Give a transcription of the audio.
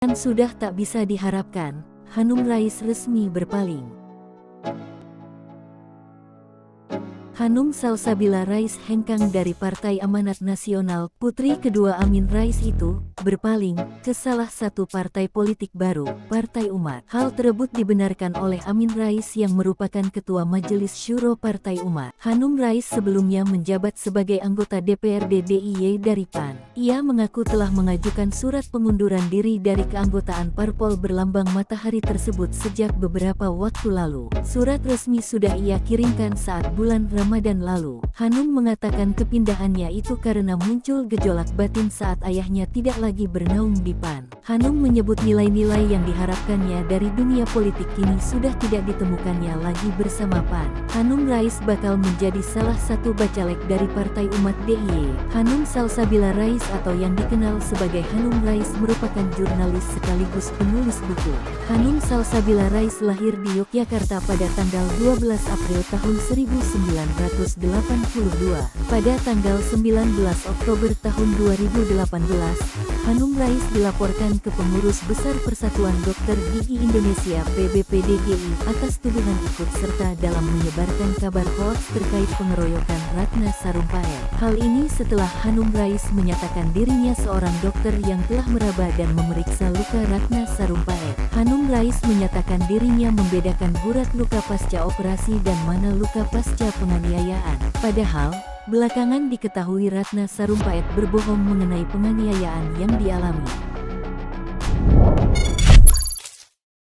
Dan sudah tak bisa diharapkan, Hanum Rais resmi berpaling. Hanum Salsabila Rais hengkang dari Partai Amanat Nasional. Putri kedua Amin Rais itu berpaling ke salah satu partai politik baru, Partai Umat. Hal tersebut dibenarkan oleh Amin Rais yang merupakan Ketua Majelis Syuro Partai Umat. Hanum Rais sebelumnya menjabat sebagai anggota DPRD DIY dari PAN. Ia mengaku telah mengajukan surat pengunduran diri dari keanggotaan parpol berlambang matahari tersebut sejak beberapa waktu lalu. Surat resmi sudah ia kirimkan saat bulan Ramadan lalu. Hanum mengatakan kepindahannya itu karena muncul gejolak batin saat ayahnya tidak lagi bernaung di PAN. Hanum menyebut nilai-nilai yang diharapkannya dari dunia politik kini sudah tidak ditemukannya lagi bersama PAN. Hanum Rais bakal menjadi salah satu bacalek dari Partai Umat DIY. Hanum Salsabila Rais atau yang dikenal sebagai Hanum Rais merupakan jurnalis sekaligus penulis buku. Hanum Salsabila Rais lahir di Yogyakarta pada tanggal 12 April tahun 1982. Pada tanggal 19 Oktober tahun 2018, Hanum Rais dilaporkan ke Pengurus Besar Persatuan Dokter Gigi Indonesia (PBPDGI) atas tuduhan ikut serta dalam menyebarkan kabar hoaks terkait pengeroyokan Ratna Sarumpait. Hal ini setelah Hanum Rais menyatakan dirinya seorang dokter yang telah meraba dan memeriksa luka Ratna Sarumpait. Hanum Rais menyatakan dirinya membedakan gurat luka pasca operasi dan mana luka pasca penganiayaan. Padahal, belakangan diketahui Ratna Sarumpait berbohong mengenai penganiayaan yang dialami.